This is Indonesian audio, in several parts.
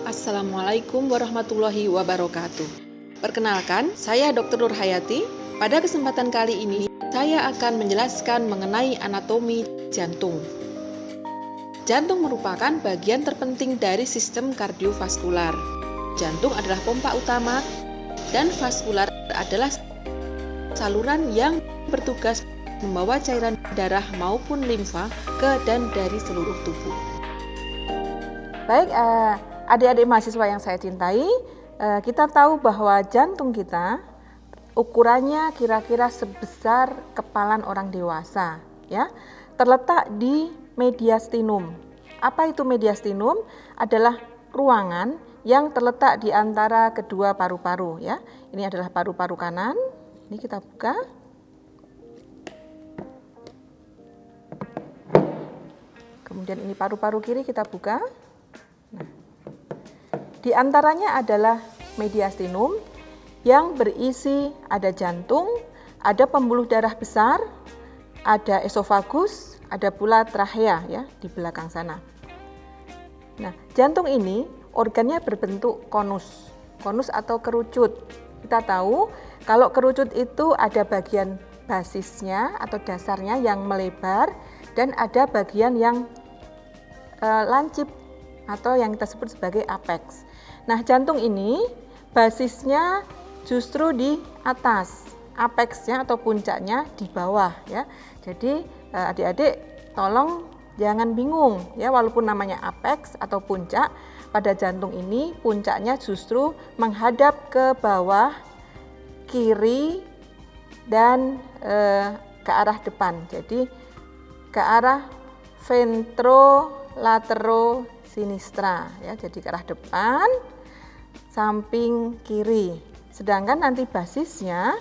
Assalamualaikum warahmatullahi wabarakatuh. Perkenalkan, saya Dr. Nur Hayati. Pada kesempatan kali ini, saya akan menjelaskan mengenai anatomi jantung. Jantung merupakan bagian terpenting dari sistem kardiovaskular. Jantung adalah pompa utama dan vaskular adalah saluran yang bertugas membawa cairan darah maupun limfa ke dan dari seluruh tubuh. Baik, adik-adik mahasiswa yang saya cintai, kita tahu bahwa jantung kita ukurannya kira-kira sebesar kepalan orang dewasa, ya. Terletak di mediastinum. Apa itu mediastinum? Adalah ruangan yang terletak di antara kedua paru-paru, ya. Ini adalah paru-paru kanan. Ini kita buka. Kemudian ini paru-paru kiri kita buka. Nah, di antaranya adalah mediastinum yang berisi ada jantung, ada pembuluh darah besar, ada esofagus, ada pula trachea ya di belakang sana. Nah, jantung ini organnya berbentuk konus atau kerucut. Kita tahu kalau kerucut itu ada bagian basisnya atau dasarnya yang melebar dan ada bagian yang lancip atau yang kita sebut sebagai apex. Nah, jantung ini basisnya justru di atas, apexnya atau puncaknya di bawah ya. Jadi adik-adik tolong jangan bingung ya, walaupun namanya apex atau puncak, pada jantung ini puncaknya justru menghadap ke bawah, kiri dan ke arah depan. Jadi ke arah ventrolaterosinistra ya, jadi ke arah depan, samping kiri. Sedangkan nanti basisnya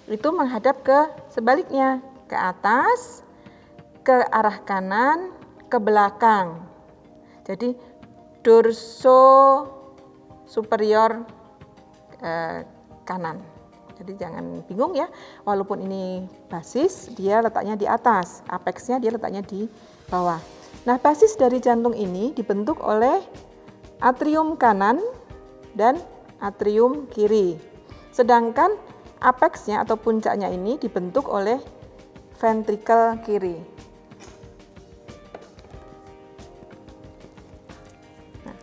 itu menghadap ke sebaliknya, ke atas, ke arah kanan, ke belakang. Jadi dorso superior kanan. Jadi jangan bingung ya, walaupun ini basis, dia letaknya di atas, apexnya dia letaknya di bawah. Nah, basis dari jantung ini dibentuk oleh atrium kanan dan atrium kiri. Sedangkan apexnya atau puncaknya ini dibentuk oleh ventrikel kiri. Nah.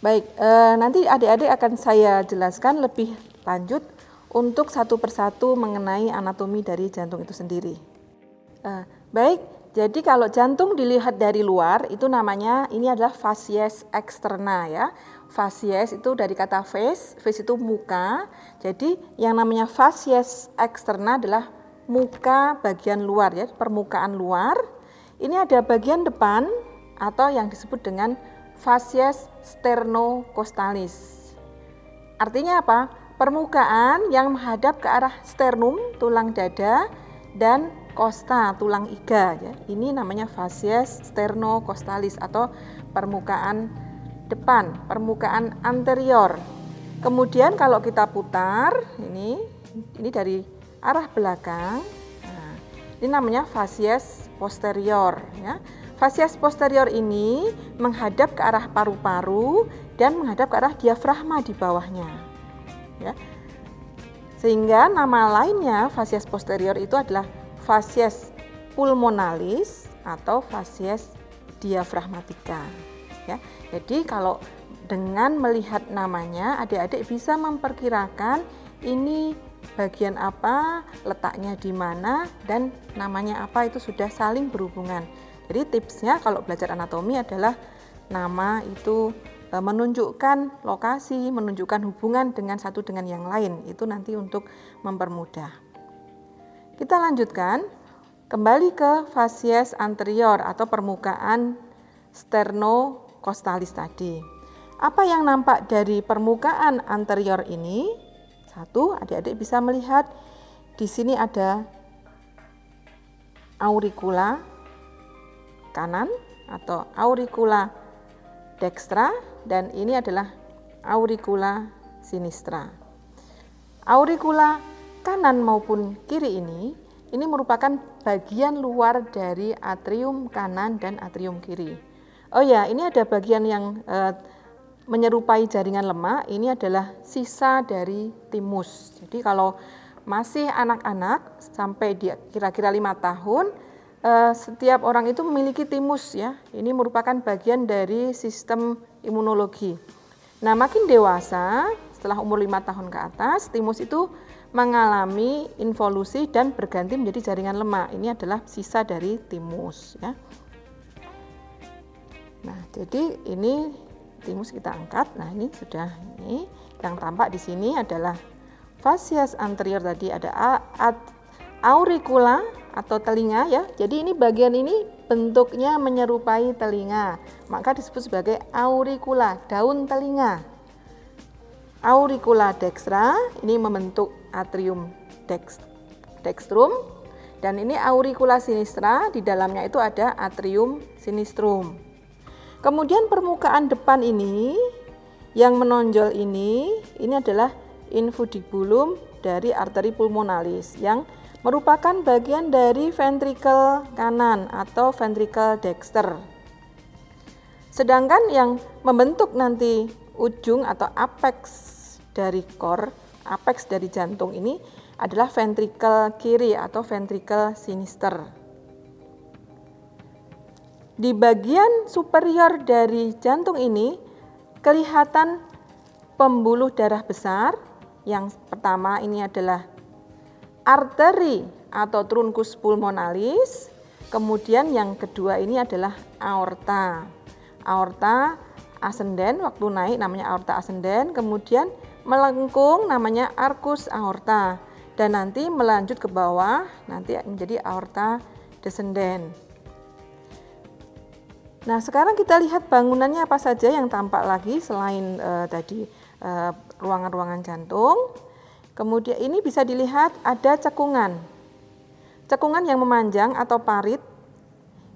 Baik, nanti adik-adik akan saya jelaskan lebih lanjut untuk satu persatu mengenai anatomi dari jantung itu sendiri. Baik, jadi kalau jantung dilihat dari luar itu namanya, ini adalah facies externa ya. Facies itu dari kata face itu muka. Jadi yang namanya facies externa adalah muka bagian luar ya, permukaan luar. Ini ada bagian depan atau yang disebut dengan facies sternocostalis. Artinya apa? Permukaan yang menghadap ke arah sternum, tulang dada, dan costa, tulang iga ya. Ini namanya facies sternocostalis atau permukaan depan, permukaan anterior. Kemudian kalau kita putar, ini dari arah belakang. Nah, ini namanya facies posterior ya. Facies posterior ini menghadap ke arah paru-paru dan menghadap ke arah diafragma di bawahnya. Ya. Sehingga nama lainnya facies posterior itu adalah facies pulmonalis atau facies diafragmatica ya. Jadi kalau dengan melihat namanya, adik-adik bisa memperkirakan ini bagian apa, letaknya di mana, dan namanya apa, itu sudah saling berhubungan. Jadi tipsnya kalau belajar anatomi adalah nama itu menunjukkan lokasi, menunjukkan hubungan dengan satu dengan yang lain. Itu nanti untuk mempermudah. Kita lanjutkan, kembali ke facies anterior atau permukaan sternocostalis tadi. Apa yang nampak dari permukaan anterior ini? Satu, adik-adik bisa melihat di sini ada auricula kanan atau auricula dextra, dan ini adalah auricula sinistra. Auricula kanan maupun kiri ini merupakan bagian luar dari atrium kanan dan atrium kiri. Oh ya, ini ada bagian yang menyerupai jaringan lemak, ini adalah sisa dari timus. Jadi kalau masih anak-anak sampai dia kira-kira 5 tahun, setiap orang itu memiliki timus ya. Ini merupakan bagian dari sistem imunologi. Nah, makin dewasa, setelah umur 5 tahun ke atas, timus itu mengalami involusi dan berganti menjadi jaringan lemak. Ini adalah sisa dari timus ya. Nah, jadi ini timus kita angkat. Nah, ini sudah ini yang tampak di sini adalah fasies anterior, tadi ada auricula atau telinga ya. Jadi ini bagian ini bentuknya menyerupai telinga, maka disebut sebagai auricula, daun telinga. Auricula dextra ini membentuk atrium dextrum, dan ini auricula sinistra, di dalamnya itu ada atrium sinistrum. Kemudian permukaan depan ini yang menonjol ini adalah infundibulum dari arteri pulmonalis yang merupakan bagian dari ventricle kanan atau ventricle dexter. Sedangkan yang membentuk nanti ujung atau apex dari core, apex dari jantung ini adalah ventricle kiri atau ventricle sinister. Di bagian superior dari jantung ini kelihatan pembuluh darah besar. Yang pertama ini adalah arteri atau truncus pulmonalis. Kemudian yang kedua ini adalah aorta. Aorta ascendens, waktu naik namanya aorta ascendens, kemudian melengkung namanya arcus aorta, dan nanti melanjut ke bawah nanti menjadi aorta descendens. Nah, sekarang kita lihat bangunannya apa saja yang tampak lagi selain ruangan-ruangan jantung. Kemudian ini bisa dilihat ada cekungan. Cekungan yang memanjang atau parit.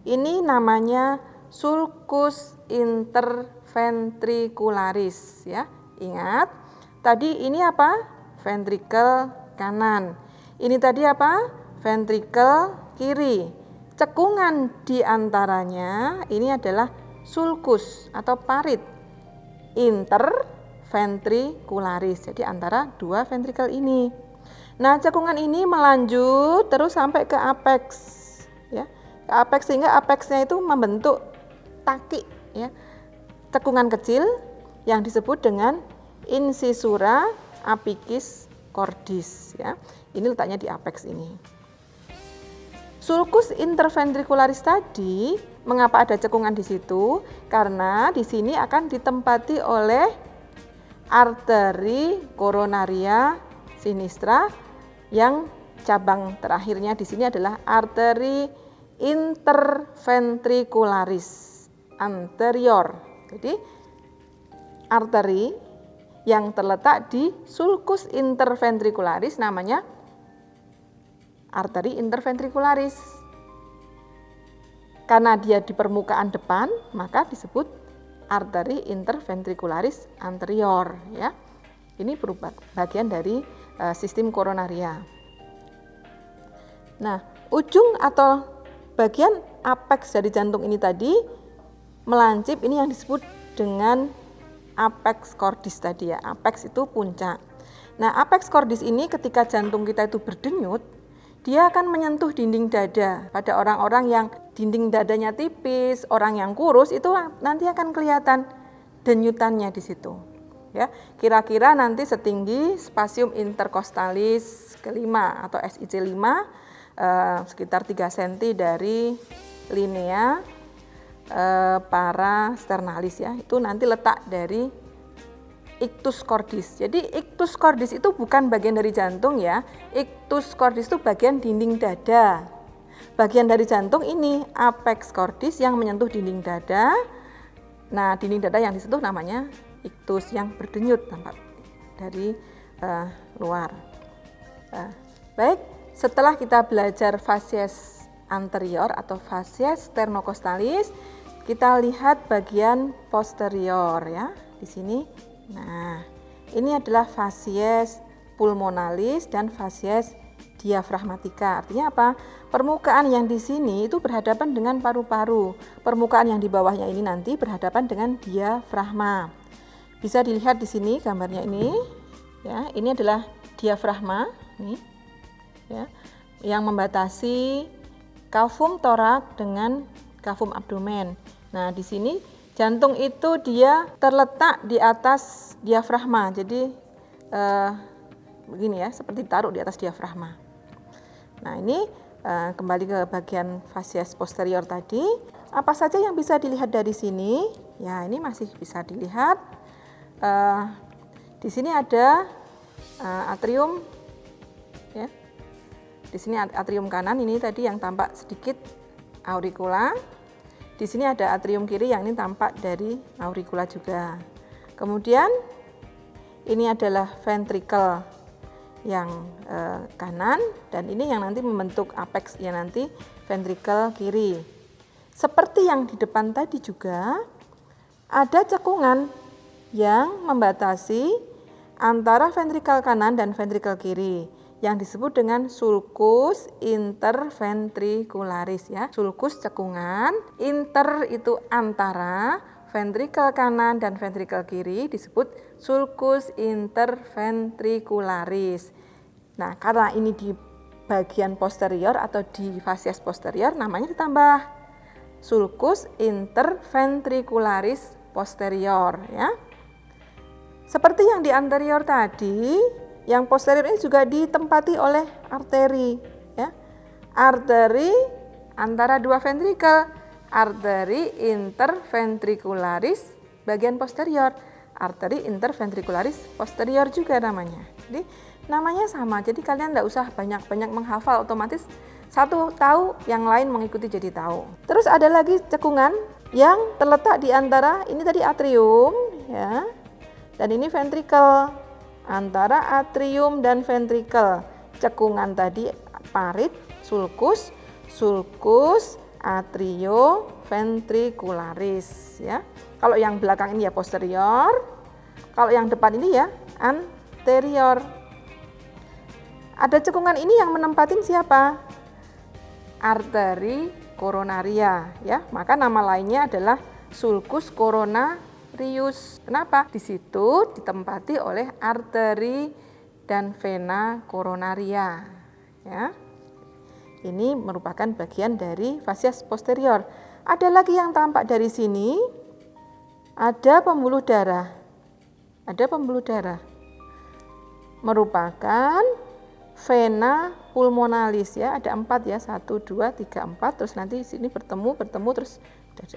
Ini namanya sulcus interventricularis ya. Ingat, tadi ini apa? Ventricle kanan. Ini tadi apa? Ventricle kiri. Cekungan di antaranya ini adalah sulcus atau parit interventricularis. Jadi antara dua ventricle ini. Nah, cekungan ini melanjut terus sampai ke apex ya. Ke apex, sehingga apexnya itu membentuk taki ya. Cekungan kecil yang disebut dengan incisura apicis cordis ya. Ini letaknya di apex ini. Sulcus interventricularis tadi, mengapa ada cekungan di situ? Karena di sini akan ditempati oleh arteri coronaria sinistra yang cabang terakhirnya di sini adalah arteri interventricularis anterior. Jadi arteri yang terletak di sulcus interventricularis namanya arteri interventricularis. Karena dia di permukaan depan, maka disebut arteri interventricularis anterior ya. Ini berupa bagian dari sistem koronaria. Nah, ujung atau bagian apex dari jantung ini tadi melancip, ini yang disebut dengan apex cordis tadi ya. Apex itu puncak. Nah, apex cordis ini ketika jantung kita itu berdenyut, dia akan menyentuh dinding dada. Pada orang-orang yang dinding dadanya tipis, orang yang kurus, itu nanti akan kelihatan denyutannya di situ. Ya, kira-kira nanti setinggi spasium intercostalis kelima atau SIC5, sekitar 3 cm dari linea parasternalis ya. Itu nanti letak dari ictus cordis. Jadi ictus cordis itu bukan bagian dari jantung ya. Ictus cordis itu bagian dinding dada. Bagian dari jantung ini apex cordis yang menyentuh dinding dada. Nah, dinding dada yang disentuh namanya ictus yang berdenyut tampak dari luar. Baik, setelah kita belajar fasies anterior atau fasies sternocostalis, kita lihat bagian posterior ya. Di sini. Nah, ini adalah fasies pulmonalis dan fasies diafragmatika. Artinya apa? Permukaan yang di sini itu berhadapan dengan paru-paru. Permukaan yang di bawahnya ini nanti berhadapan dengan diafragma. Bisa dilihat di sini gambarnya ini. Ya, ini adalah diafragma, nih, ya, yang membatasi kavum torak dengan kavum abdomen. Nah, di sini jantung itu dia terletak di atas diafragma. Jadi begini ya, seperti ditaruh di atas diafragma. Nah, ini kembali ke bagian fasies posterior tadi. Apa saja yang bisa dilihat dari sini? Ya, ini masih bisa dilihat. Di sini ada atrium, ya. Di sini atrium kanan ini tadi yang tampak sedikit auricula. Di sini ada atrium kiri yang ini tampak dari auricula juga. Kemudian ini adalah ventricle yang kanan, dan ini yang nanti membentuk apex yang nanti ventricle kiri. Seperti yang di depan tadi juga ada cekungan yang membatasi antara ventricle kanan dan ventricle kiri yang disebut dengan sulcus interventricularis, ya. Sulcus cekungan, inter itu antara, ventricle kanan dan ventricle kiri disebut sulcus interventricularis. Nah, karena ini di bagian posterior atau di fasies posterior, namanya ditambah sulcus interventricularis posterior, ya. Seperti yang di anterior tadi, yang posterior ini juga ditempati oleh arteri, ya. Arteri antara dua ventrikel, arteri interventricularis bagian posterior, arteri interventricularis posterior juga namanya. Jadi namanya sama, jadi kalian tidak usah banyak-banyak menghafal, otomatis satu tahu, yang lain mengikuti jadi tahu. Terus ada lagi cekungan yang terletak di antara, ini tadi atrium, ya, dan ini ventricle. Antara atrium dan ventricle, cekungan tadi parit, sulcus, sulcus atrioventricularis, ya. Kalau yang belakang ini ya posterior, kalau yang depan ini ya anterior. Ada cekungan ini yang menempatin siapa? Arteri koronaria, ya. Maka nama lainnya adalah sulcus coronarius. Kenapa? Di situ ditempati oleh arteri dan vena koronaria, ya. Ini merupakan bagian dari fasies posterior. Ada lagi yang tampak dari sini, ada pembuluh darah. Ada pembuluh darah. Merupakan vena pulmonalis, ya. Ada 4 ya, 1, 2, 3, 4. Terus nanti di sini bertemu terus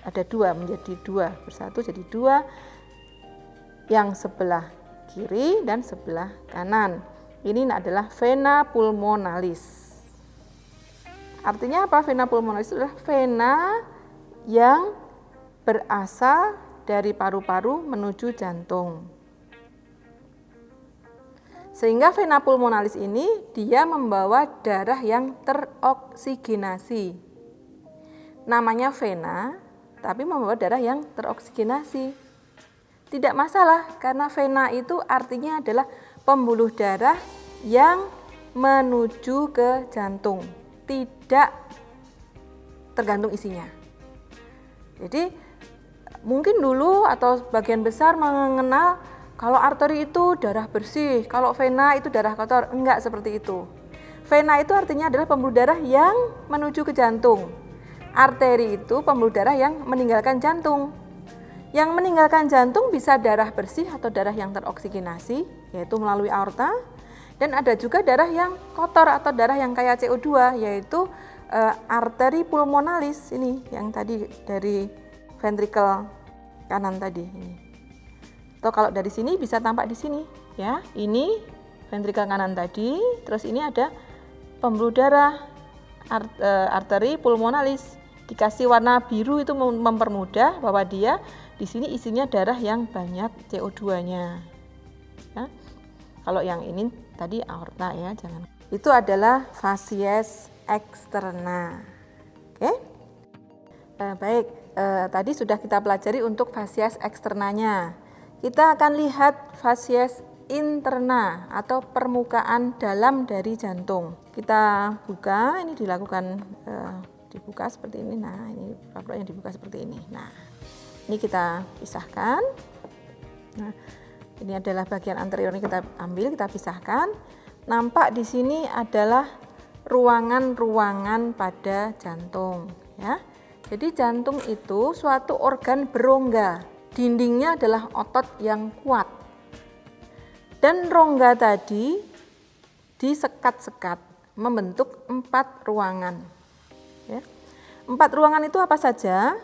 ada 2 menjadi 2 bersatu jadi 2, yang sebelah kiri dan sebelah kanan. Ini adalah vena pulmonalis. Artinya apa? Vena pulmonalis itu adalah vena yang berasal dari paru-paru menuju jantung. Sehingga vena pulmonalis ini dia membawa darah yang teroksigenasi. Namanya vena, tapi membawa darah yang teroksigenasi. Tidak masalah, karena vena itu artinya adalah pembuluh darah yang menuju ke jantung. Tidak tergantung isinya. Jadi mungkin dulu atau sebagian besar mengenal kalau arteri itu darah bersih, kalau vena itu darah kotor. Enggak seperti itu. Vena itu artinya adalah pembuluh darah yang menuju ke jantung. Arteri itu pembuluh darah yang meninggalkan jantung. Yang meninggalkan jantung bisa darah bersih atau darah yang teroksigenasi, yaitu melalui aorta. Dan ada juga darah yang kotor atau darah yang kaya CO2, yaitu arteri pulmonalis ini yang tadi dari ventricle kanan tadi ini. Atau kalau dari sini bisa tampak di sini, ya. Ini ventricle kanan tadi, terus ini ada pembuluh darah arteri pulmonalis. Dikasih warna biru itu mempermudah bahwa dia di sini isinya darah yang banyak CO2-nya. Ya. Kalau yang ini tadi aorta, ya, jangan. Itu adalah fasies eksterna. Oke. Baik, tadi sudah kita pelajari untuk fasies eksternanya. Kita akan lihat fasies interna atau permukaan dalam dari jantung. Kita buka, ini dibuka seperti ini. Nah, ini yang dibuka seperti ini. Nah, ini kita pisahkan. Nah, ini adalah bagian anterior, ini kita ambil, kita pisahkan. Nampak di sini adalah ruangan-ruangan pada jantung, ya. Jadi jantung itu suatu organ berongga. Dindingnya adalah otot yang kuat. Dan rongga tadi disekat-sekat membentuk 4 ruangan. Ya. 4 ruangan itu apa saja?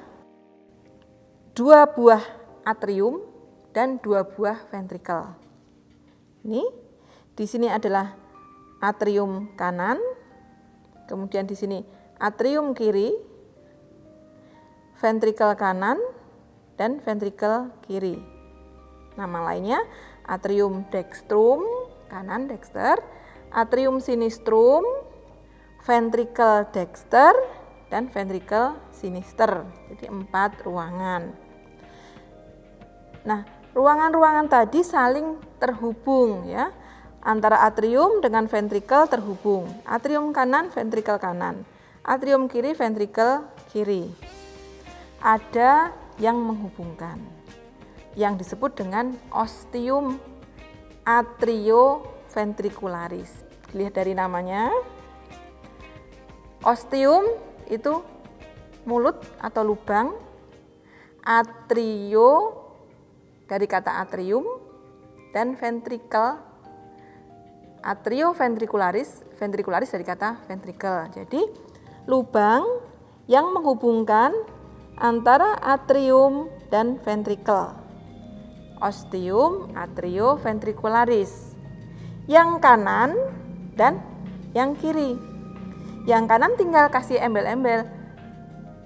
2 buah atrium dan 2 buah ventrikel. Ini di sini adalah atrium kanan, kemudian di sini atrium kiri, ventrikel kanan dan ventrikel kiri. Nama lainnya atrium dextrum, kanan dexter, atrium sinistrum, ventrikel dexter, dan ventrikel sinister. Jadi 4 ruangan. Nah, ruangan-ruangan tadi saling terhubung, ya. Antara atrium dengan ventrikel terhubung. Atrium kanan, ventrikel kanan. Atrium kiri, ventrikel kiri. Ada yang menghubungkan, yang disebut dengan ostium atrioventricularis. Dilihat dari namanya, ostium itu mulut atau lubang, atrio dari kata atrium, dan ventricle, atrioventricularis, ventricularis dari kata ventricle. Jadi lubang yang menghubungkan antara atrium dan ventricle. Ostium atrioventricularis. Yang kanan dan yang kiri. Yang kanan tinggal kasih embel-embel.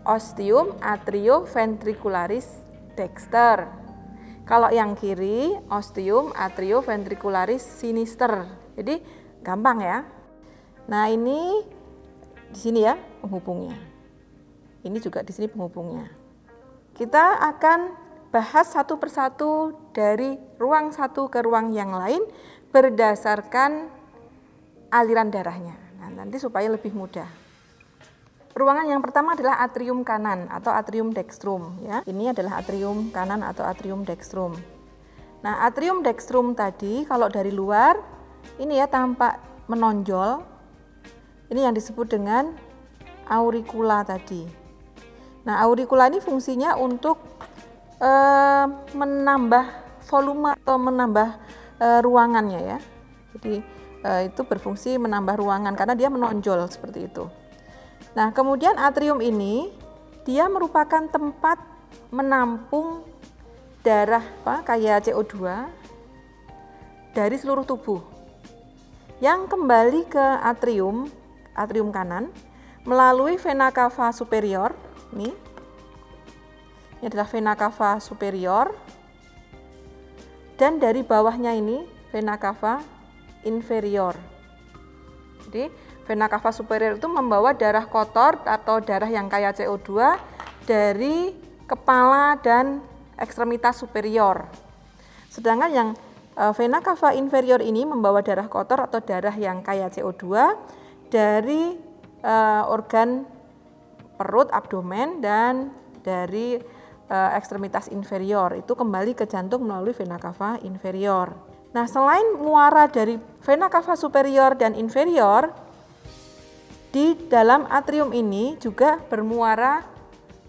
Ostium atrioventricularis dexter. Kalau yang kiri, ostium atrioventricularis sinister. Jadi gampang ya. Nah, ini di sini ya penghubungnya. Ini juga di sini penghubungnya. Kita akan bahas satu persatu dari ruang satu ke ruang yang lain berdasarkan aliran darahnya. Nah, nanti supaya lebih mudah. Ruangan yang pertama adalah atrium kanan atau atrium dextrum, ya. Ini adalah atrium kanan atau atrium dextrum. Nah, atrium dextrum tadi kalau dari luar ini ya tampak menonjol. Ini yang disebut dengan auricula tadi. Nah, auricula ini fungsinya untuk menambah volume atau menambah ruangannya ya. Jadi itu berfungsi menambah ruangan karena dia menonjol seperti itu. Nah, kemudian atrium ini dia merupakan tempat menampung darah kayak CO2 dari seluruh tubuh yang kembali ke atrium kanan melalui vena cava superior. Ini adalah vena cava superior, dan dari bawahnya ini vena cava inferior. Jadi vena cava superior itu membawa darah kotor atau darah yang kaya CO2 dari kepala dan ekstremitas superior. Sedangkan yang vena cava inferior ini membawa darah kotor atau darah yang kaya CO2 dari organ perut, abdomen, dan dari ekstremitas inferior. Itu kembali ke jantung melalui vena cava inferior. Nah, selain muara dari vena cava superior dan inferior, di dalam atrium ini juga bermuara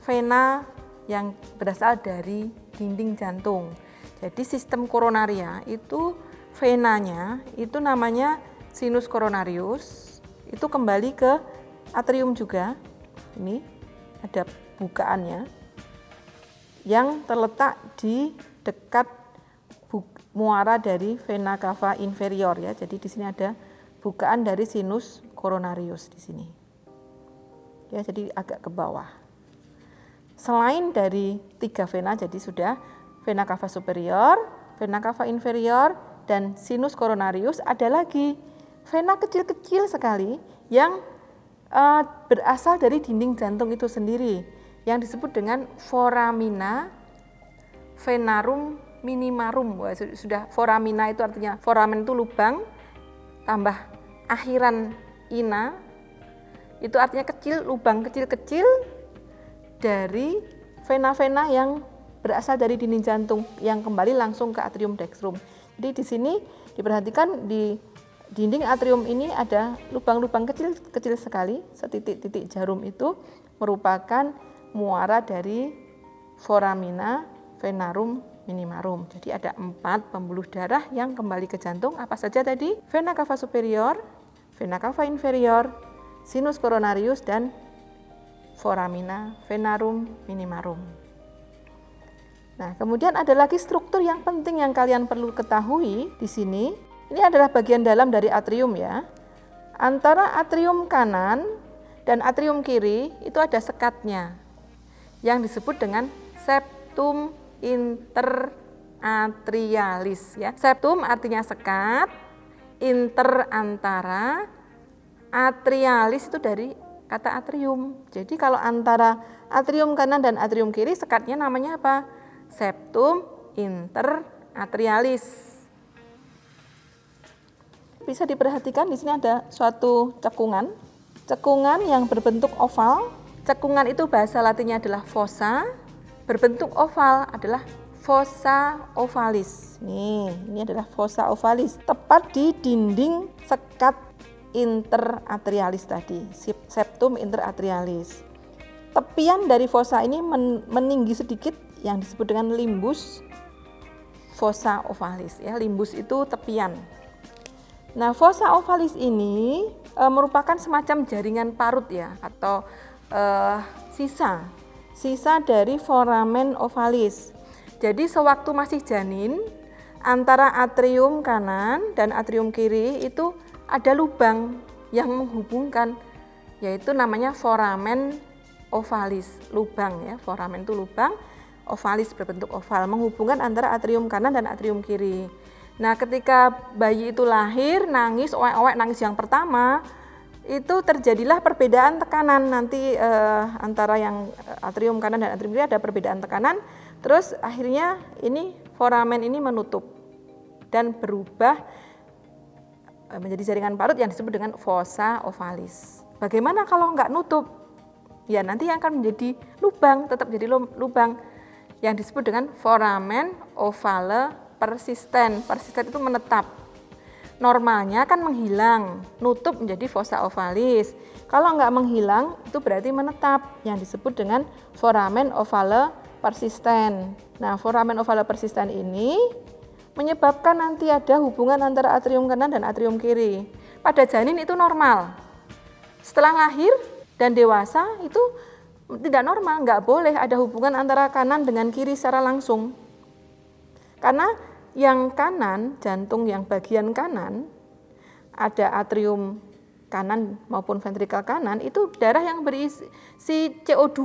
vena yang berasal dari dinding jantung. Jadi sistem koronaria itu venanya itu namanya sinus coronarius, itu kembali ke atrium juga. Ini ada bukaannya yang terletak di dekat muara dari vena cava inferior ya. Jadi di sini ada bukaan dari sinus coronarius di sini. Ya, jadi agak ke bawah. Selain dari 3 vena, jadi sudah vena cava superior, vena cava inferior, dan sinus coronarius, ada lagi vena kecil-kecil sekali yang berasal dari dinding jantung itu sendiri yang disebut dengan foramina venarum minimarum. Wah, sudah foramina itu artinya foramen itu lubang tambah akhiran ina itu artinya kecil, lubang kecil-kecil dari vena-vena yang berasal dari dinding jantung yang kembali langsung ke atrium dextrum. Jadi di sini diperhatikan di dinding atrium ini ada lubang-lubang kecil sekali, setitik-titik jarum itu merupakan muara dari foramina venarum minimarum. Jadi ada 4 pembuluh darah yang kembali ke jantung. Apa saja tadi? Vena cava superior, vena cava inferior, sinus coronarius, dan foramina venarum minimarum. Nah, kemudian ada lagi struktur yang penting yang kalian perlu ketahui di sini. Ini adalah bagian dalam dari atrium ya. Antara atrium kanan dan atrium kiri itu ada sekatnya yang disebut dengan septum interatrialis ya. Septum artinya sekat, inter antara, atrialis itu dari kata atrium. Jadi kalau antara atrium kanan dan atrium kiri sekatnya namanya apa? Septum interatrialis. Bisa diperhatikan di sini ada suatu cekungan yang berbentuk oval. Cekungan itu bahasa latinnya adalah fossa, berbentuk oval adalah fossa ovalis. Ini adalah fossa ovalis, tepat di dinding sekat interatrialis tadi, septum interatrialis. Tepian dari fossa ini meninggi sedikit yang disebut dengan limbus fossa ovalis ya. Limbus itu tepian. Nah, fossa ovalis ini merupakan semacam jaringan parut ya, atau sisa dari foramen ovalis. Jadi sewaktu masih janin, antara atrium kanan dan atrium kiri itu ada lubang yang menghubungkan, yaitu namanya foramen ovalis. Lubang ya, foramen itu lubang, ovalis berbentuk oval, menghubungkan antara atrium kanan dan atrium kiri. Nah, ketika bayi itu lahir, nangis, owek-owek nangis yang pertama, itu terjadilah perbedaan tekanan. Nanti antara yang atrium kanan dan atrium kiri ada perbedaan tekanan. Terus akhirnya ini foramen ini menutup dan berubah menjadi jaringan parut yang disebut dengan fossa ovalis. Bagaimana kalau nggak nutup? Ya nanti akan menjadi lubang, tetap jadi lubang yang disebut dengan foramen ovale persisten. Persisten itu menetap. Normalnya kan menghilang, nutup menjadi fossa ovalis. Kalau nggak menghilang, itu berarti menetap, yang disebut dengan foramen ovale persisten. Nah, foramen ovale persisten ini menyebabkan nanti ada hubungan antara atrium kanan dan atrium kiri. Pada janin itu normal. Setelah lahir dan dewasa itu tidak normal, nggak boleh ada hubungan antara kanan dengan kiri secara langsung. Karena yang kanan, jantung yang bagian kanan, ada atrium kanan maupun ventrikel kanan, itu darah yang berisi CO2.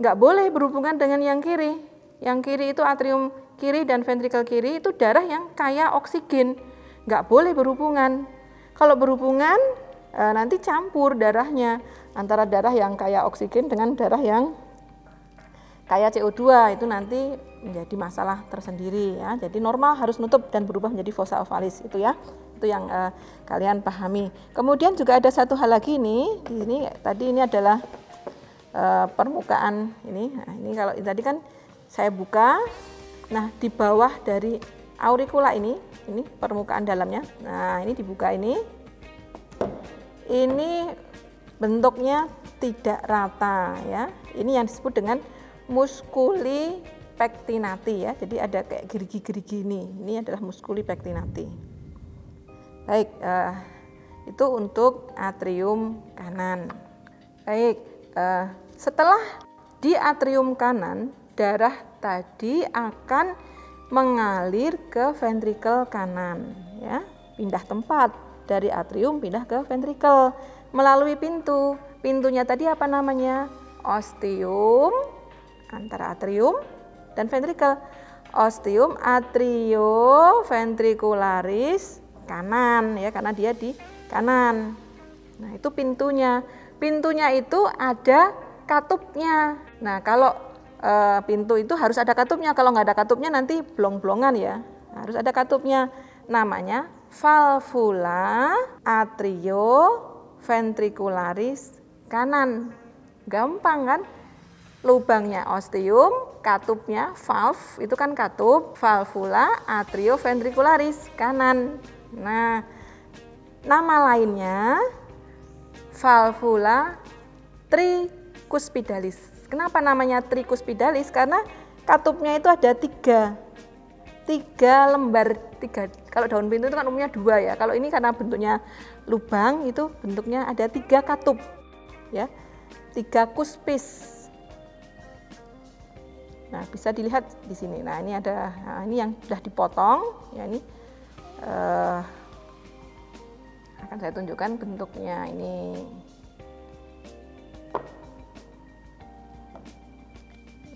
Nggak boleh berhubungan dengan yang kiri. Yang kiri itu atrium kiri dan ventrikel kiri itu darah yang kaya oksigen. Nggak boleh berhubungan. Kalau berhubungan, nanti campur darahnya antara darah yang kaya oksigen dengan darah yang kaya CO2, itu nanti menjadi masalah tersendiri ya. Jadi normal harus nutup dan berubah menjadi fossa ovalis itu ya. Itu yang kalian pahami. Kemudian juga ada satu hal lagi nih. Di sini tadi ini adalah permukaan ini. Nah, ini kalau tadi kan saya buka. Nah, di bawah dari auricula ini permukaan dalamnya. Nah, ini dibuka ini. Ini bentuknya tidak rata ya. Ini yang disebut dengan musculi pectinati ya. Jadi ada kayak gerigi-gerigi ini. Ini adalah musculi pectinati. Baik, itu untuk atrium kanan. Baik, setelah di atrium kanan, darah tadi akan mengalir ke ventrikel kanan ya. Pindah tempat dari atrium pindah ke ventrikel melalui pintu. Pintunya tadi apa namanya? Ostium, antara atrium dan ventrikel. Ostium atrioventricularis kanan ya, karena dia di kanan. Nah, itu pintunya. Pintunya itu ada katupnya. Nah, kalau pintu itu harus ada katupnya. Kalau nggak ada katupnya nanti blong-blongan ya. Harus ada katupnya. Namanya valvula atrioventricularis kanan. Gampang kan? Lubangnya ostium, katupnya valve, itu kan katup, valvula atrioventricularis kanan. Nah, nama lainnya valvula tricuspidalis. Kenapa namanya tricuspidalis? Karena katupnya itu ada tiga lembar. Kalau daun pintu itu kan umumnya 2 ya. Kalau ini karena bentuknya lubang, itu bentuknya ada 3 katup, ya, 3 kuspis. Nah, bisa dilihat di sini. Nah, ini ada, ini yang sudah dipotong, ya, ini akan saya tunjukkan bentuknya ini.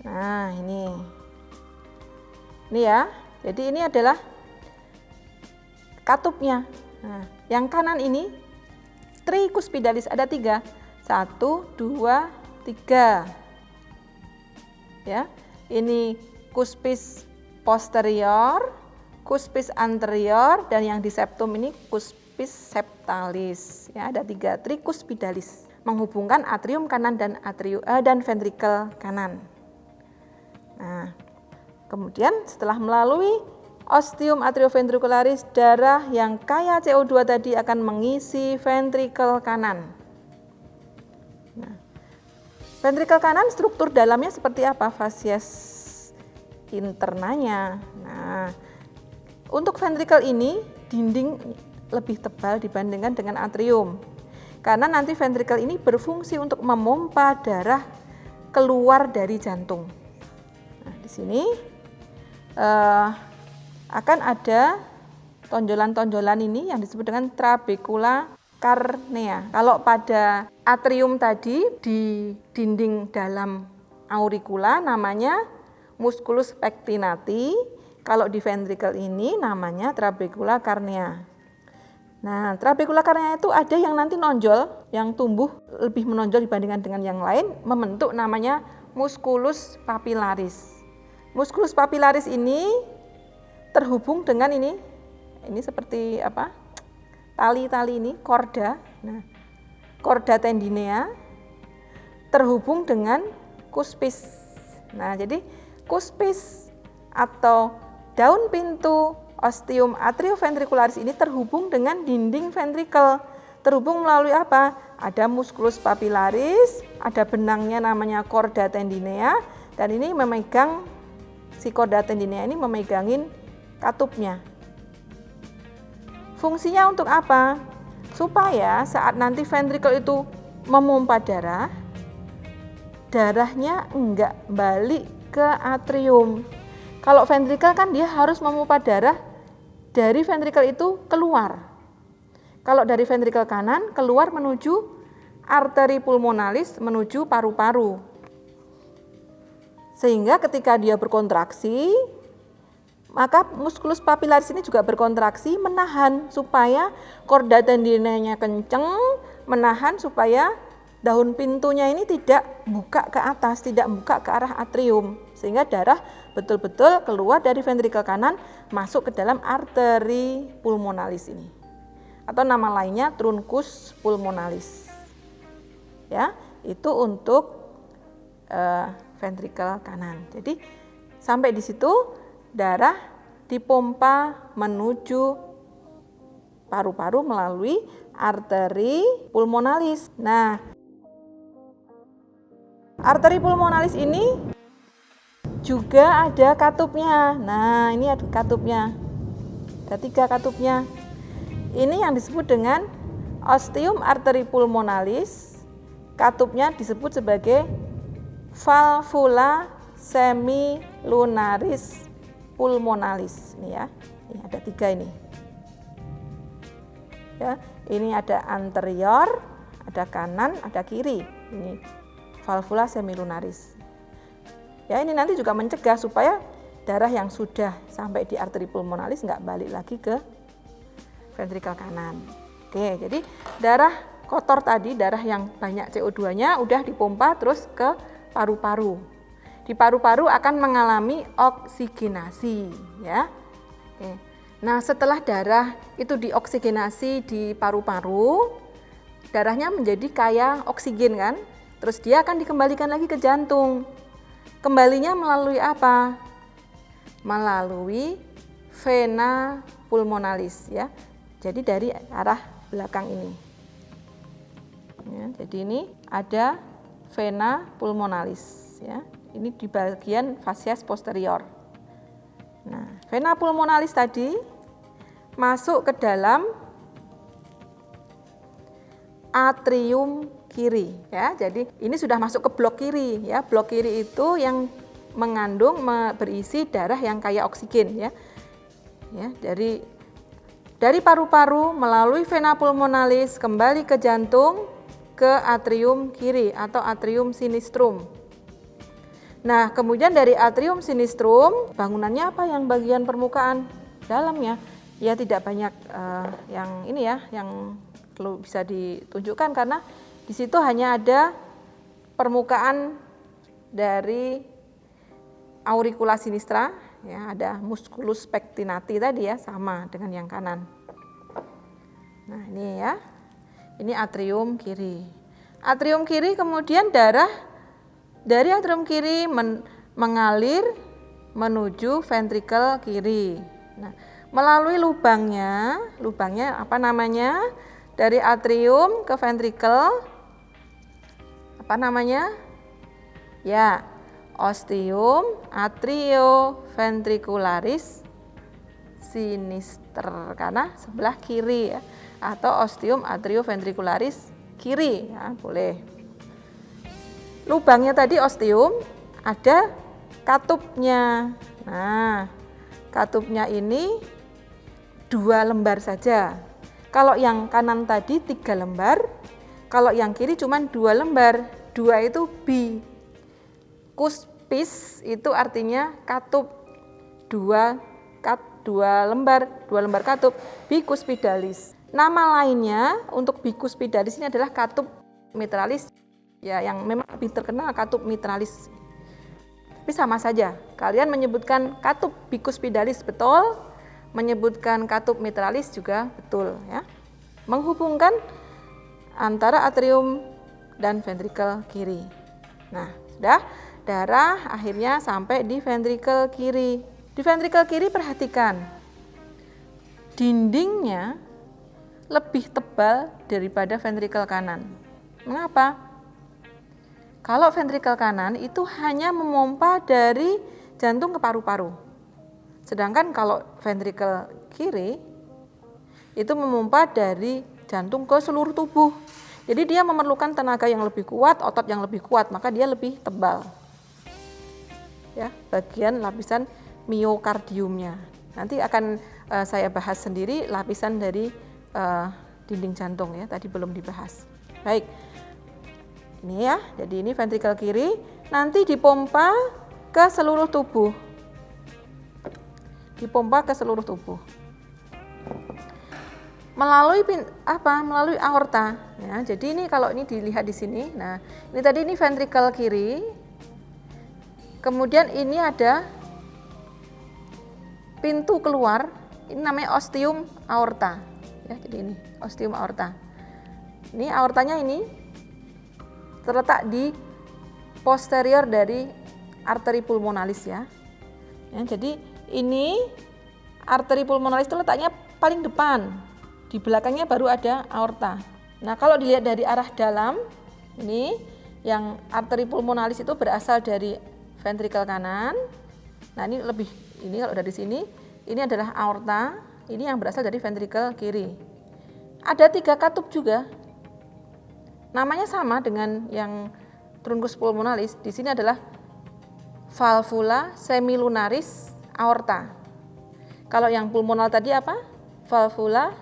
Nah, ini ya. Jadi ini adalah katupnya. Nah, yang kanan ini tricuspidalis ada 3. 1, 2, 3. Ya. Ini cuspis posterior, cuspis anterior, dan yang di septum ini cuspis septalis. Ya, ada 3 tricuspidalis menghubungkan atrium kanan dan ventrikel kanan. Nah, kemudian setelah melalui ostium atrioventricularis, darah yang kaya CO2 tadi akan mengisi ventrikel kanan. Nah, ventrikel kanan struktur dalamnya seperti apa? Fasies internanya. Nah, untuk ventrikel ini dinding lebih tebal dibandingkan dengan atrium. Karena nanti ventrikel ini berfungsi untuk memompa darah keluar dari jantung. Nah, di sini akan ada tonjolan-tonjolan ini yang disebut dengan trabecula carnea. Kalau pada atrium tadi di dinding dalam auricula namanya musculus pectinati, kalau di ventrikel ini namanya trabecula carnea. Nah, trabecula carnea itu ada yang nanti nonjol, yang tumbuh lebih menonjol dibandingkan dengan yang lain, membentuk namanya musculus papillaris. Musculus papillaris ini terhubung dengan ini seperti apa? Tali-tali ini, korda. Nah, korda tendinea terhubung dengan cuspis. Nah, jadi cuspis atau daun pintu ostium atrioventricularis ini terhubung dengan dinding ventrikel. Terhubung melalui apa? Ada musculus papillaris, ada benangnya namanya korda tendinea, dan ini memegang, si korda tendinea ini memegangin katupnya. Fungsinya untuk apa? Supaya saat nanti ventrikel itu memompa darah, darahnya enggak balik ke atrium. Kalau ventrikel kan dia harus memompa darah dari ventrikel itu keluar. Kalau dari ventrikel kanan keluar menuju arteri pulmonalis, menuju paru-paru. Sehingga ketika dia berkontraksi, maka musculus papillaris ini juga berkontraksi menahan supaya korda tendineanya kenceng, menahan supaya daun pintunya ini tidak buka ke atas, tidak buka ke arah atrium, sehingga darah betul-betul keluar dari ventrikel kanan masuk ke dalam arteri pulmonalis ini, atau nama lainnya truncus pulmonalis. Ya, itu untuk ventrikel kanan. Jadi sampai di situ darah dipompa menuju paru-paru melalui arteri pulmonalis. Nah, arteri pulmonalis ini juga ada katupnya. Nah, ini ada katupnya. Ada 3 katupnya. Ini yang disebut dengan ostium arteri pulmonalis. Katupnya disebut sebagai valvula semilunaris pulmonalis. Ini ya. Ini ada 3 ini. Ya, ini ada anterior, ada kanan, ada kiri. Ini valvula semilunaris. Ya, ini nanti juga mencegah supaya darah yang sudah sampai di arteri pulmonalis nggak balik lagi ke ventrikel kanan. Oke, jadi darah kotor tadi, darah yang banyak CO2-nya udah dipompa terus ke paru-paru. di paru-paru akan mengalami oksigenasi, ya. Oke. Nah, setelah darah itu dioksigenasi di paru-paru, darahnya menjadi kaya oksigen kan? Terus dia akan dikembalikan lagi ke jantung. Kembalinya melalui apa? Melalui vena pulmonalis, ya. Jadi dari arah belakang ini. Ya, jadi ini ada vena pulmonalis, ya. Ini di bagian facies posterior. Nah, vena pulmonalis tadi masuk ke dalam atrium kiri, ya. Jadi ini sudah masuk ke blok kiri, ya. Blok kiri itu yang mengandung berisi darah yang kaya oksigen, ya. Ya, dari paru-paru melalui vena pulmonalis kembali ke jantung ke atrium kiri atau atrium sinistrum. Nah, kemudian dari atrium sinistrum, bangunannya apa yang bagian permukaan dalamnya? Ya tidak banyak yang ini ya, yang perlu bisa ditunjukkan karena di situ hanya ada permukaan dari auricula sinistra, ya ada musculus pectinati tadi ya, sama dengan yang kanan. Nah ini ya, ini atrium kiri. Atrium kiri kemudian darah dari atrium kiri mengalir menuju ventrikel kiri. Nah, melalui lubangnya apa namanya? Dari atrium ke ventrikel, apa namanya? Ya, ostium atrioventricularis sinister karena sebelah kiri ya, atau ostium atrioventricularis kiri ya, boleh. Lubangnya tadi ostium, ada katupnya. Nah, katupnya ini 2 lembar saja. Kalau yang kanan tadi 3 lembar, kalau yang kiri cuma 2 lembar. 2 itu bikuspis, itu artinya katup. 2 lembar katup, bikuspidalis. Nama lainnya untuk bikuspidalis ini adalah katup mitralis. Ya, yang memang lebih terkenal katup mitralis. Tapi sama saja, kalian menyebutkan katup bikuspidalis betul, menyebutkan katup mitralis juga betul ya. Menghubungkan antara atrium dan ventrikel kiri. Nah, sudah darah akhirnya sampai di ventrikel kiri. Di ventrikel kiri perhatikan, dindingnya lebih tebal daripada ventrikel kanan. Mengapa? Kalau ventrikel kanan itu hanya memompa dari jantung ke paru-paru. Sedangkan kalau ventrikel kiri itu memompa dari jantung ke seluruh tubuh. Jadi dia memerlukan tenaga yang lebih kuat, otot yang lebih kuat, maka dia lebih tebal. Ya, bagian lapisan miokardiumnya. Nanti akan saya bahas sendiri lapisan dari dinding jantung ya, tadi belum dibahas. Baik. Ini ya, jadi ini ventrikel kiri, nanti dipompa ke seluruh tubuh. Dipompa ke seluruh tubuh. Melalui Melalui aorta. Ya, jadi ini kalau ini dilihat di sini. Nah, ini tadi ini ventrikel kiri. Kemudian ini ada pintu keluar. Ini namanya ostium aorta. Ya, jadi ini ostium aorta. Ini aortanya ini terletak di posterior dari arteri pulmonalis ya. Ya, jadi ini arteri pulmonalis itu letaknya paling depan. Di belakangnya baru ada aorta. Nah, kalau dilihat dari arah dalam, ini yang arteri pulmonalis itu berasal dari ventrikel kanan. Nah, ini kalau dari sini, ini adalah aorta, ini yang berasal dari ventrikel kiri. Ada 3 katup juga. Namanya sama dengan yang truncus pulmonalis. Di sini adalah valvula semilunaris aorta. Kalau yang pulmonal tadi apa? Valvula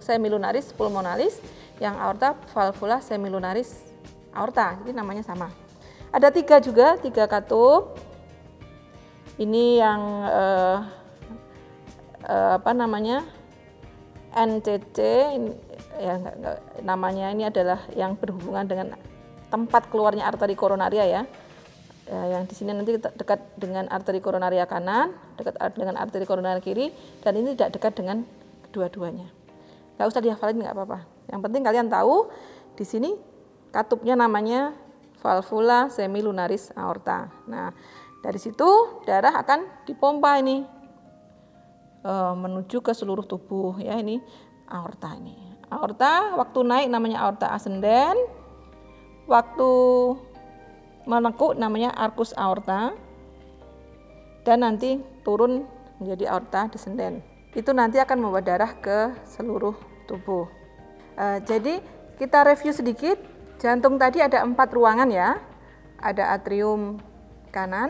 semilunaris pulmonalis. Yang aorta valvula semilunaris aorta. Jadi namanya sama. Ada 3 juga, 3 katup. Ini yang NCC. Ya, namanya ini adalah yang berhubungan dengan tempat keluarnya arteri koronaria ya. Yang di sini nanti dekat dengan arteri koronaria kanan, dekat dengan arteri koronaria kiri, dan ini tidak dekat dengan kedua-duanya. Nggak usah dihafalin, nggak apa-apa. Yang penting kalian tahu di sini katupnya namanya valvula semilunaris aorta. Nah, dari situ darah akan dipompa ini menuju ke seluruh tubuh ya. Ini aorta ini. Aorta waktu naik namanya aorta ascendens, waktu menekuk namanya arcus aorta, dan nanti turun menjadi aorta descendens. Itu nanti akan membawa darah ke seluruh tubuh. Jadi kita review sedikit. Jantung tadi ada 4 ruangan ya. Ada atrium kanan,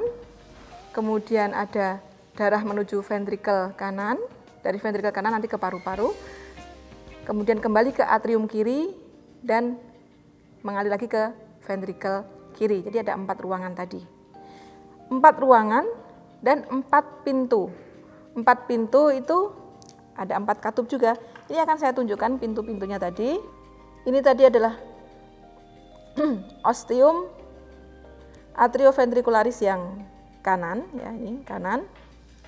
kemudian ada darah menuju ventrikel kanan, dari ventrikel kanan nanti ke paru-paru, kemudian kembali ke atrium kiri dan mengalir lagi ke ventrikel kiri. Jadi ada 4 ruangan tadi. 4 ruangan dan 4 pintu. 4 pintu itu ada 4 katup juga. Ini akan saya tunjukkan pintu-pintunya tadi. Ini tadi adalah ostium atrioventricularis yang kanan ya, ini kanan.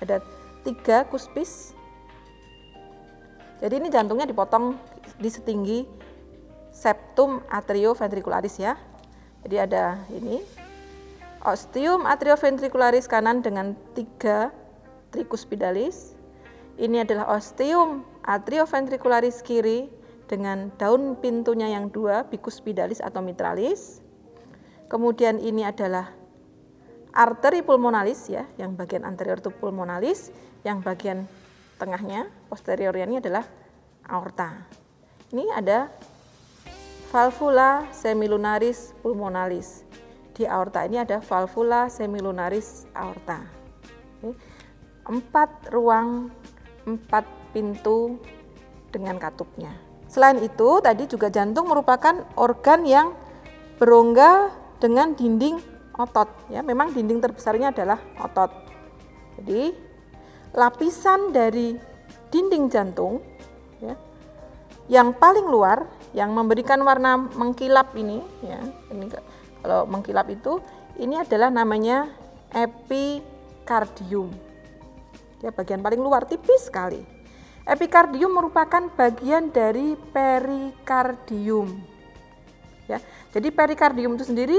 Ada 3 kuspis. Jadi ini jantungnya dipotong di setinggi septum atrioventricularis ya. Jadi ada ini ostium atrioventricularis kanan dengan 3 tricuspidalis. Ini adalah ostium atrioventricularis kiri dengan daun pintunya yang 2 bicuspidalis atau mitralis. Kemudian ini adalah arteri pulmonalis ya, yang bagian anterior itu pulmonalis, yang bagian tengahnya posteriornya ini adalah aorta. Ini ada valvula semilunaris pulmonalis. Di aorta ini ada valvula semilunaris aorta. 4 ruang, 4 pintu dengan katupnya. Selain itu, tadi juga jantung merupakan organ yang berongga dengan dinding otot. Ya, memang dinding terbesarnya adalah otot. Jadi, lapisan dari dinding jantung, ya, yang paling luar, yang memberikan warna mengkilap ini, ya, ini kalau mengkilap itu, ini adalah namanya epikardium. Ya, bagian paling luar tipis sekali. Epikardium merupakan bagian dari perikardium. Ya, jadi perikardium itu sendiri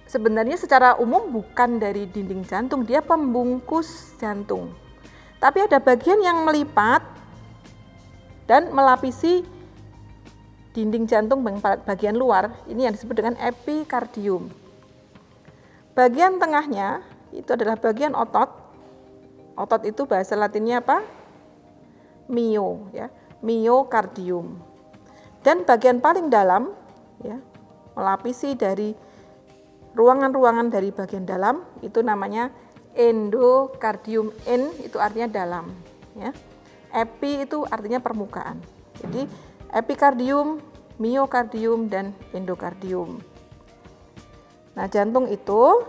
sebenarnya secara umum bukan dari dinding jantung, dia pembungkus jantung. Tapi ada bagian yang melipat dan melapisi dinding jantung bagian luar, ini yang disebut dengan epikardium. Bagian tengahnya itu adalah bagian otot. Otot itu bahasa Latinnya apa? Mio, ya, miokardium. Dan bagian paling dalam, ya, melapisi dari ruangan-ruangan dari bagian dalam, itu namanya endokardium. En itu artinya dalam, ya. Epi itu artinya permukaan. Jadi epikardium, miokardium, dan endokardium. Nah, jantung itu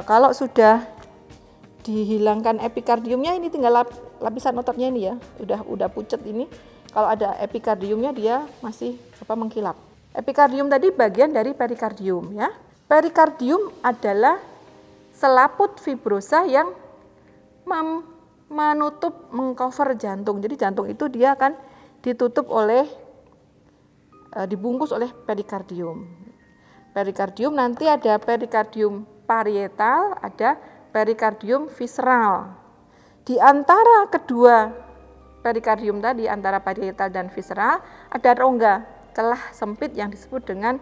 kalau sudah dihilangkan epikardiumnya, ini tinggal lapisan ototnya ini ya, udah pucet ini. Kalau ada epikardiumnya dia masih mengkilap. Epikardium tadi bagian dari perikardium ya. Perikardium adalah selaput fibrosa yang menutup, mengcover jantung. Jadi jantung itu dia akan ditutup oleh dibungkus oleh perikardium. Perikardium nanti ada perikardium parietal, ada perikardium visceral. Di antara kedua perikardium tadi, antara parietal dan visceral, ada rongga, celah sempit yang disebut dengan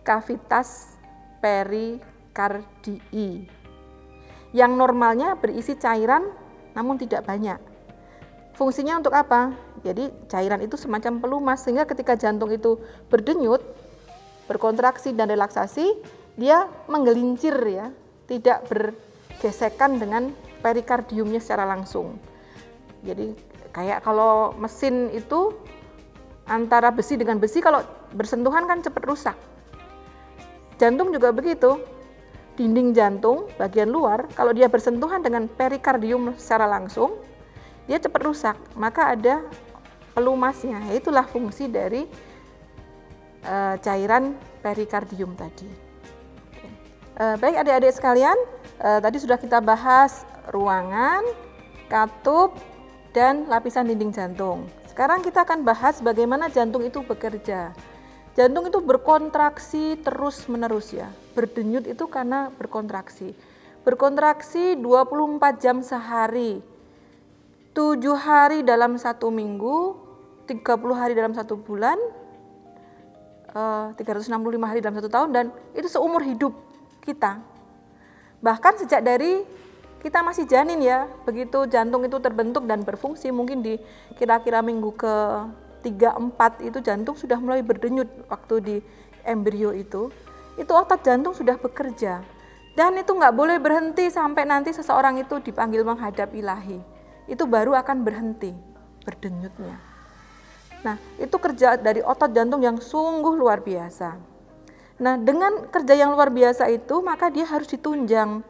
cavitas perikardii. Yang normalnya berisi cairan namun tidak banyak. Fungsinya untuk apa? Jadi cairan itu semacam pelumas, sehingga ketika jantung itu berdenyut, berkontraksi dan relaksasi, dia menggelincir ya, tidak bergesekan dengan perikardiumnya secara langsung. Jadi kayak kalau mesin itu antara besi dengan besi, kalau bersentuhan kan cepat rusak. Jantung juga begitu. Dinding jantung bagian luar kalau dia bersentuhan dengan perikardium secara langsung, dia cepat rusak. Maka ada pelumasnya. Itulah fungsi dari cairan perikardium tadi. Baik adik-adik sekalian, tadi sudah kita bahas ruangan, katup, dan lapisan dinding jantung. Sekarang kita akan bahas bagaimana jantung itu bekerja. Jantung itu berkontraksi terus-menerus ya. Berdenyut itu karena berkontraksi. Berkontraksi 24 jam sehari, 7 hari dalam 1 minggu, 30 hari dalam 1 bulan, 365 hari dalam 1 tahun, dan itu seumur hidup kita. Bahkan sejak dari kita masih janin ya, begitu jantung itu terbentuk dan berfungsi, mungkin di kira-kira minggu ke 3-4 itu jantung sudah mulai berdenyut waktu di embrio itu otot jantung sudah bekerja. Dan itu nggak boleh berhenti sampai nanti seseorang itu dipanggil menghadap ilahi. Itu baru akan berhenti berdenyutnya. Nah, itu kerja dari otot jantung yang sungguh luar biasa. Nah, dengan kerja yang luar biasa itu, maka dia harus ditunjang,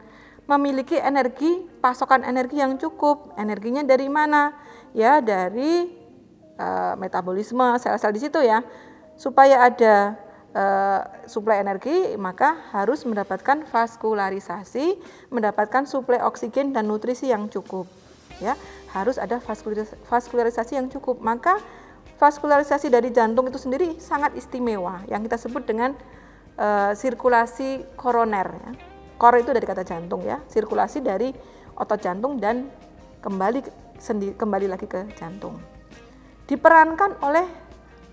memiliki energi, pasokan energi yang cukup. Energinya dari mana? Ya, dari metabolisme sel-sel di situ ya. Supaya ada suplai energi, maka harus mendapatkan vaskularisasi, mendapatkan suplai oksigen dan nutrisi yang cukup. Ya, harus ada vaskularisasi yang cukup. Maka vaskularisasi dari jantung itu sendiri sangat istimewa, yang kita sebut dengan sirkulasi koroner ya. Kor itu dari kata jantung ya, sirkulasi dari otot jantung dan kembali lagi ke jantung. Diperankan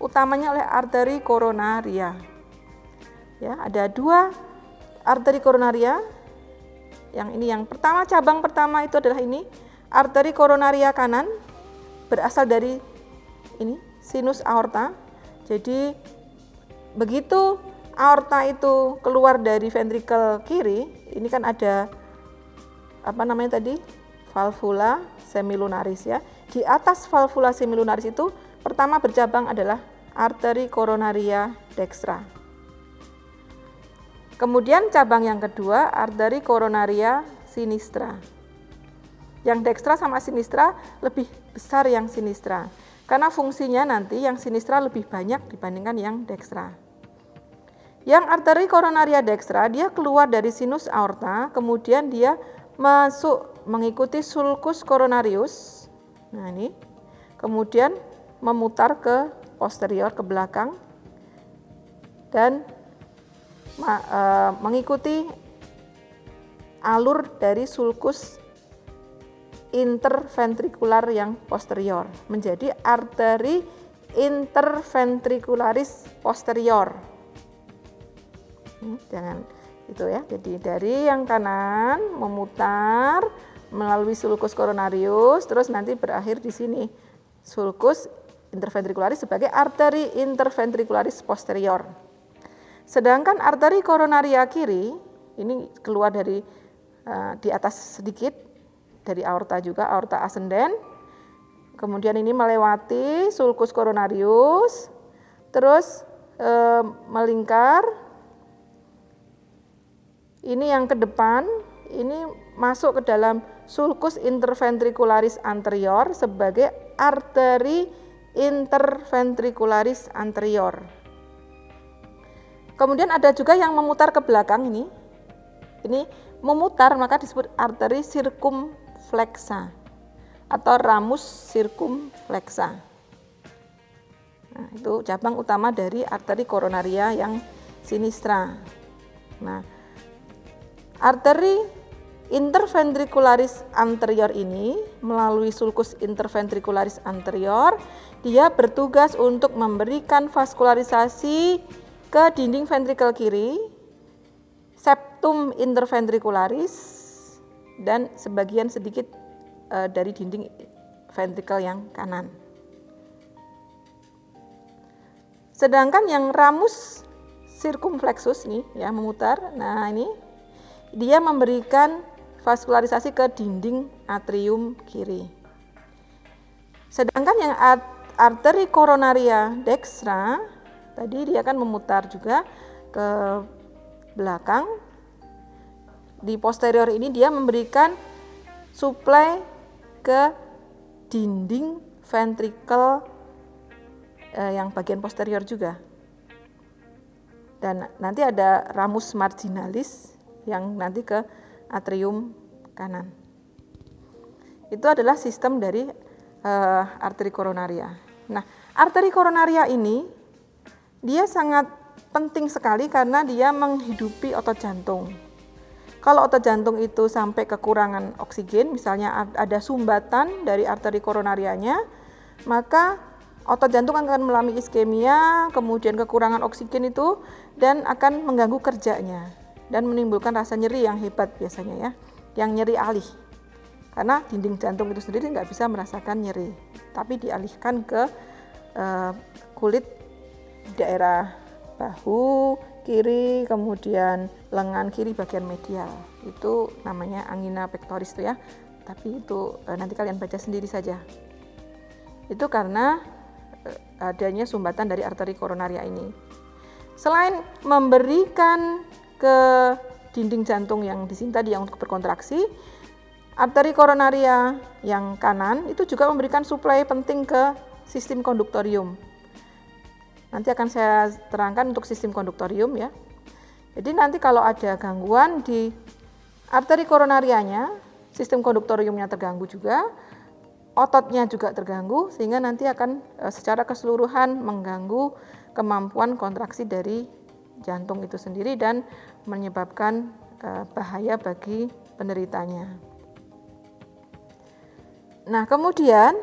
utamanya oleh arteri koronaria. Ya, ada 2 arteri koronaria. Yang pertama, cabang pertama itu adalah ini, arteri koronaria kanan, berasal dari ini, sinus aorta. Jadi begitu aorta itu keluar dari ventrikel kiri, ini kan ada valvula semilunaris ya. Di atas valvula semilunaris itu pertama bercabang adalah arteri koronaria dextra. Kemudian cabang yang kedua, arteri koronaria sinistra. Yang dextra sama sinistra lebih besar yang sinistra, karena fungsinya nanti yang sinistra lebih banyak dibandingkan yang dextra. Yang arteri koronaria dextra, dia keluar dari sinus aorta, kemudian dia masuk mengikuti sulcus coronarius. Nah ini, kemudian memutar ke posterior, ke belakang, dan mengikuti alur dari sulcus interventrikular yang posterior, menjadi arteri interventricularis posterior. Jangan itu ya. Jadi dari yang kanan memutar melalui sulcus coronarius, terus nanti berakhir di sini sulcus interventricularis sebagai arteri interventricularis posterior. Sedangkan arteri koronaria kiri ini keluar dari di atas sedikit dari aorta juga, aorta ascendens. Kemudian ini melewati sulcus coronarius, terus melingkar. Ini yang ke depan, ini masuk ke dalam sulcus interventricularis anterior sebagai arteri interventricularis anterior. Kemudian ada juga yang memutar ke belakang ini. Ini memutar maka disebut arteri circumflexa atau ramus circumflexa. Nah, itu cabang utama dari arteri koronaria yang sinistra. Nah, arteri interventricularis anterior ini melalui sulcus interventricularis anterior, dia bertugas untuk memberikan vaskularisasi ke dinding ventrikel kiri, septum interventricularis, dan sebagian sedikit dari dinding ventrikel yang kanan. Sedangkan yang ramus circumflexus nih ya memutar, nah ini dia memberikan vaskularisasi ke dinding atrium kiri. Sedangkan yang arteri koronaria dextra, tadi dia akan memutar juga ke belakang. Di posterior ini dia memberikan suplai ke dinding ventrikel yang bagian posterior juga. Dan nanti ada ramus marginalis yang nanti ke atrium kanan. Itu adalah sistem dari arteri koronaria. Nah, arteri koronaria ini dia sangat penting sekali karena dia menghidupi otot jantung. Kalau otot jantung itu sampai kekurangan oksigen, misalnya ada sumbatan dari arteri koronarianya, maka otot jantung akan mengalami iskemia, kemudian kekurangan oksigen itu, dan akan mengganggu kerjanya dan menimbulkan rasa nyeri yang hebat biasanya ya, yang nyeri alih. Karena dinding jantung itu sendiri nggak bisa merasakan nyeri, tapi dialihkan ke kulit daerah bahu kiri, kemudian lengan kiri bagian medial. Itu namanya angina pectoris itu ya. Tapi itu nanti kalian baca sendiri saja. Itu karena adanya sumbatan dari arteri koronaria ini. Selain memberikan ke dinding jantung yang di sini tadi yang untuk berkontraksi, arteri koronaria yang kanan itu juga memberikan suplai penting ke sistem konduktorium. Nanti akan saya terangkan untuk sistem konduktorium ya. Jadi nanti kalau ada gangguan di arteri koronarianya, sistem konduktoriumnya terganggu juga, ototnya juga terganggu, sehingga nanti akan secara keseluruhan mengganggu kemampuan kontraksi dari jantung itu sendiri dan menyebabkan bahaya bagi penderitanya. Nah, kemudian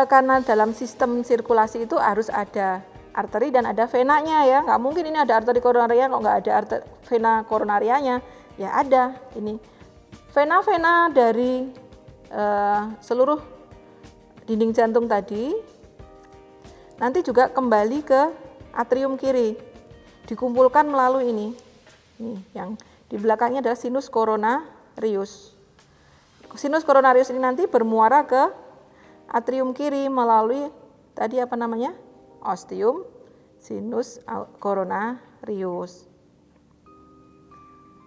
karena dalam sistem sirkulasi itu harus ada arteri dan ada venanya ya, nggak mungkin ini ada arteri koronaria kok nggak ada vena koronarianya, ya ada ini vena-vena dari seluruh dinding jantung tadi, nanti juga kembali ke atrium kiri, dikumpulkan melalui ini yang di belakangnya adalah sinus coronarius. Sinus coronarius ini nanti bermuara ke atrium kiri melalui tadi apa namanya? Ostium sinus coronarius.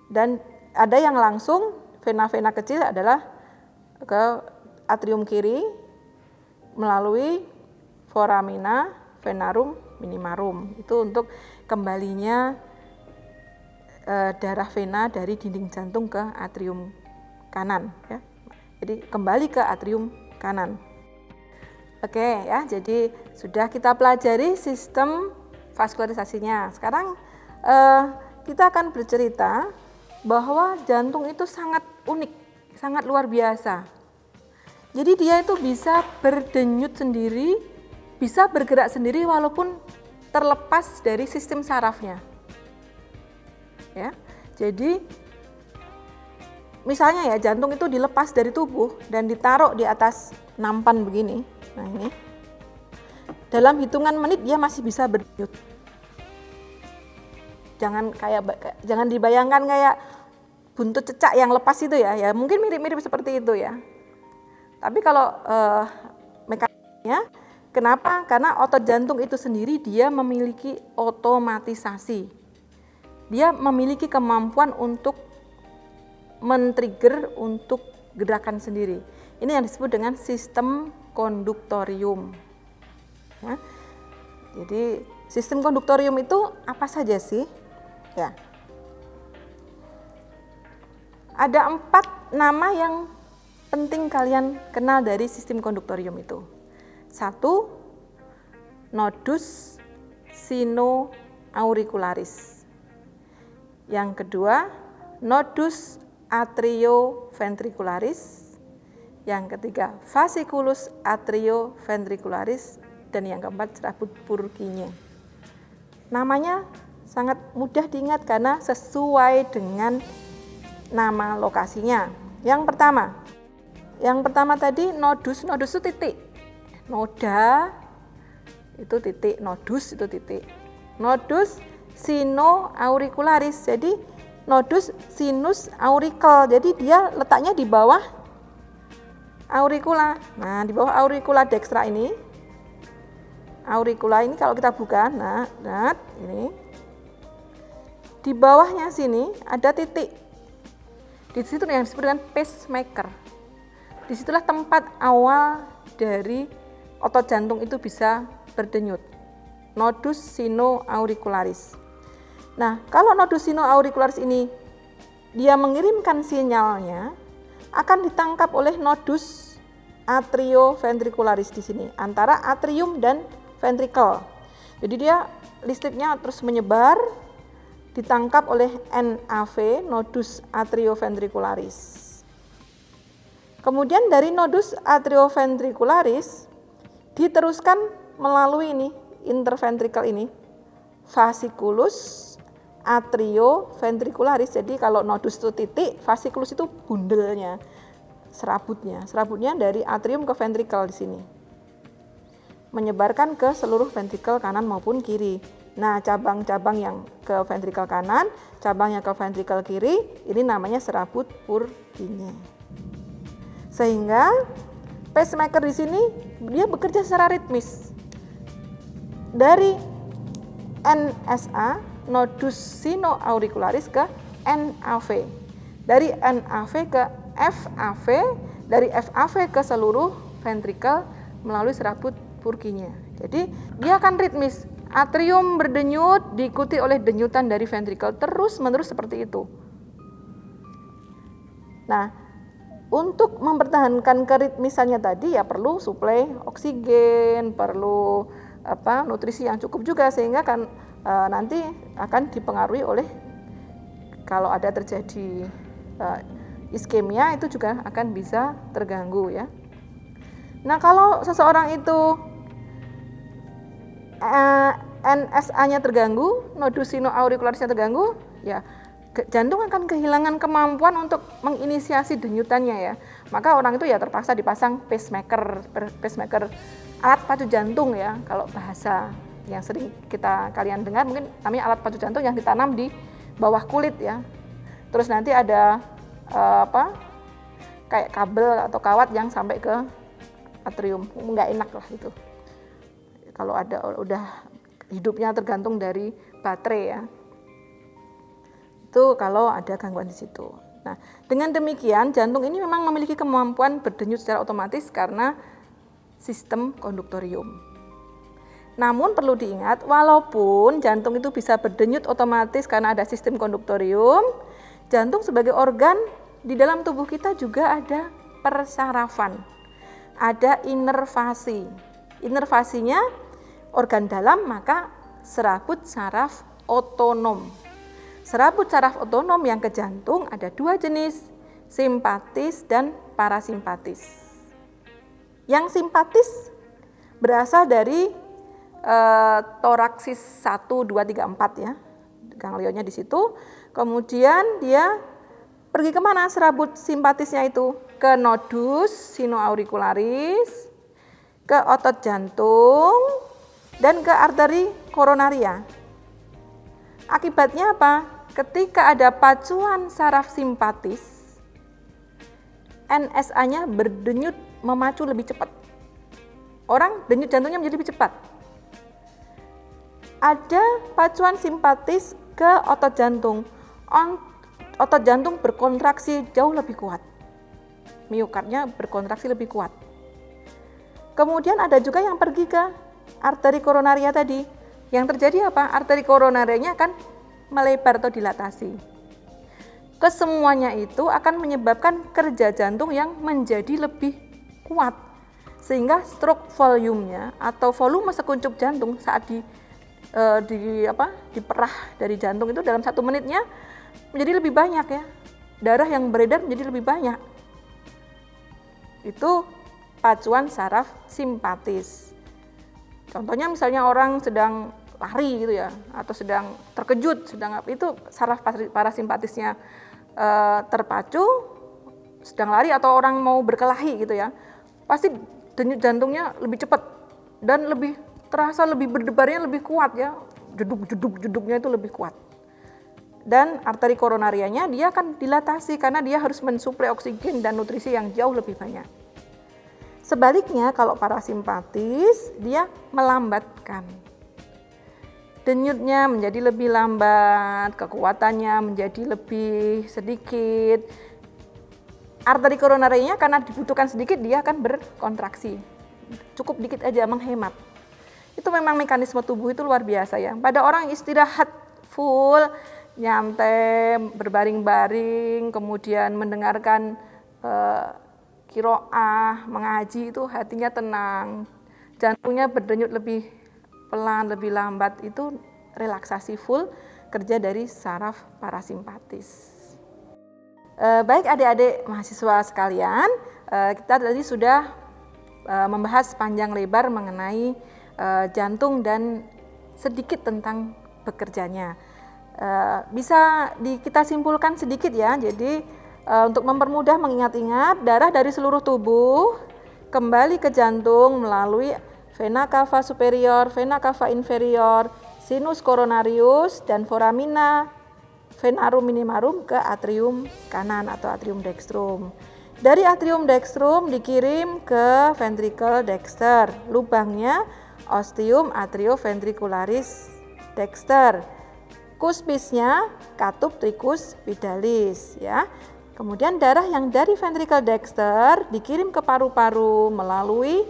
Dan ada yang langsung vena-vena kecil adalah ke atrium kiri melalui foramina venarum minimarum. Itu untuk kembalinya darah vena dari dinding jantung ke atrium kanan ya. Jadi kembali ke atrium kanan. Oke ya, jadi sudah kita pelajari sistem vaskularisasinya. Sekarang kita akan bercerita bahwa jantung itu sangat unik, sangat luar biasa. Jadi dia itu bisa berdenyut sendiri, bisa bergerak sendiri walaupun terlepas dari sistem sarafnya. Ya, jadi misalnya ya jantung itu dilepas dari tubuh dan ditaruh di atas nampan begini. Nah ini, dalam hitungan menit dia masih bisa berdenyut. Jangan dibayangkan kayak buntut cecak yang lepas itu ya. Ya mungkin mirip-mirip seperti itu ya. Tapi kalau mekanismenya, kenapa? Karena otot jantung itu sendiri dia memiliki otomatisasi. Dia memiliki kemampuan untuk men-trigger untuk gerakan sendiri. Ini yang disebut dengan sistem konduktorium. Ya. Jadi sistem konduktorium itu apa saja sih? Ya. Ada 4 nama yang penting kalian kenal dari sistem konduktorium itu. 1, nodus sinoauricularis. Yang kedua, nodus atrioventricularis. Yang ketiga, fasciculus atrioventricularis, dan yang keempat serabut Purkinje. Namanya sangat mudah diingat karena sesuai dengan nama lokasinya. Yang pertama tadi nodus itu titik. Noda itu titik, nodus itu titik. Nodus sinoauricularis. Jadi nodus sinus auricle. Jadi dia letaknya di bawah auricula. Nah, di bawah auricula dextra ini. Auricula ini kalau kita buka, nah ini. Di bawahnya sini ada titik. Di situ yang disebut dengan pacemaker. Disitulah tempat awal dari otot jantung itu bisa berdenyut. Nodus sinoauricularis. Nah, kalau nodus sinoauricularis ini dia mengirimkan sinyalnya akan ditangkap oleh nodus atrioventricularis di sini antara atrium dan ventricle. Jadi dia listriknya terus menyebar, ditangkap oleh NAV, nodus atrioventricularis. Kemudian dari nodus atrioventricularis diteruskan melalui ini interventricle ini, fasciculus atrioventricularis. Jadi kalau nodus itu titik, fasciculus itu bundelnya, serabutnya dari atrium ke ventricle di sini, menyebarkan ke seluruh ventricle kanan maupun kiri. Nah, cabang-cabang yang ke ventricle kanan, cabangnya ke ventricle kiri, ini namanya serabut Purkinje. Sehingga pacemaker di sini dia bekerja secara ritmis. Dari NSA, nodus sinoauricularis ke NAV. Dari NAV ke FAV, dari FAV ke seluruh ventricle melalui serabut Purkinje. Jadi dia akan ritmis. Atrium berdenyut diikuti oleh denyutan dari ventricle terus-menerus seperti itu. Nah, untuk mempertahankan keritmisannya tadi ya perlu suplai oksigen, perlu nutrisi yang cukup juga, sehingga kan nanti akan dipengaruhi oleh kalau ada terjadi iskemia itu juga akan bisa terganggu ya. Nah, kalau seseorang itu NSA-nya terganggu, nodus sinoauricularisnya terganggu, ya jantung akan kehilangan kemampuan untuk menginisiasi denyutannya ya. Maka orang itu ya terpaksa dipasang pacemaker alat pacu jantung ya. Kalau bahasa yang sering kalian dengar mungkin namanya alat pacu jantung yang ditanam di bawah kulit ya. Terus nanti ada kayak kabel atau kawat yang sampai ke atrium. Nggak enak lah itu. Kalau udah hidupnya tergantung dari baterai ya. Itu kalau ada gangguan di situ. Nah, dengan demikian jantung ini memang memiliki kemampuan berdenyut secara otomatis karena sistem konduktorium. Namun perlu diingat, walaupun jantung itu bisa berdenyut otomatis karena ada sistem konduktorium, jantung sebagai organ di dalam tubuh kita juga ada persarafan, ada inervasi. Inervasinya organ dalam, maka serabut saraf otonom. Serabut saraf otonom yang ke jantung ada dua jenis, simpatis dan parasimpatis. Yang simpatis berasal dari toraksis 1, 2, 3, 4 ya, ganglionnya di situ. Kemudian dia pergi kemana serabut simpatisnya itu? Ke nodus sinoauricularis, ke otot jantung, dan ke arteri koronaria. Akibatnya apa? Ketika ada pacuan saraf simpatis, NSA-nya berdenyut memacu lebih cepat. Orang denyut jantungnya menjadi lebih cepat. Ada pacuan simpatis ke otot jantung. Otot jantung berkontraksi jauh lebih kuat. Miokardnya berkontraksi lebih kuat. Kemudian ada juga yang pergi ke arteri koronaria tadi. Yang terjadi apa? Arteri koronarianya akan melebar atau dilatasi. Kesemuanya itu akan menyebabkan kerja jantung yang menjadi lebih kuat. Sehingga stroke volume-nya atau volume sekuncup jantung saat diperah dari jantung itu dalam 1 menitnya menjadi lebih banyak ya. Darah yang beredar menjadi lebih banyak. Itu pacuan saraf simpatis. Contohnya misalnya orang sedang lari gitu ya, atau sedang terkejut, itu saraf parasimpatisnya terpacu, sedang lari atau orang mau berkelahi gitu ya, pasti denyut jantungnya lebih cepat dan lebih terasa, lebih berdebarnya lebih kuat ya, jeduk-jeduknya itu lebih kuat. Dan arteri koronarianya dia akan dilatasi karena dia harus mensuplai oksigen dan nutrisi yang jauh lebih banyak. Sebaliknya kalau parasimpatis dia melambatkan. Denyutnya menjadi lebih lambat, kekuatannya menjadi lebih sedikit. Arteri koronarinya karena dibutuhkan sedikit dia akan berkontraksi. Cukup dikit aja, menghemat. Itu memang mekanisme tubuh itu luar biasa ya. Pada orang istirahat full, nyantai, berbaring-baring, kemudian mendengarkan qiraah, mengaji, itu hatinya tenang, jantungnya berdenyut lebih pelan, lebih lambat. Itu relaksasi full kerja dari saraf parasimpatis. Baik adik-adik mahasiswa sekalian, kita tadi sudah membahas panjang lebar mengenai jantung dan sedikit tentang bekerjanya. Bisa kita simpulkan sedikit ya. Jadi untuk mempermudah mengingat-ingat, darah dari seluruh tubuh kembali ke jantung melalui vena cava superior, vena cava inferior, sinus coronarius, dan foramina venarum minimarum ke atrium kanan atau atrium dextrum. Dari atrium dextrum dikirim ke ventricle dexter, lubangnya ostium atrioventricularis dexter, kuspisnya katup tricus pidalis ya. Kemudian darah yang dari ventricle dexter dikirim ke paru-paru melalui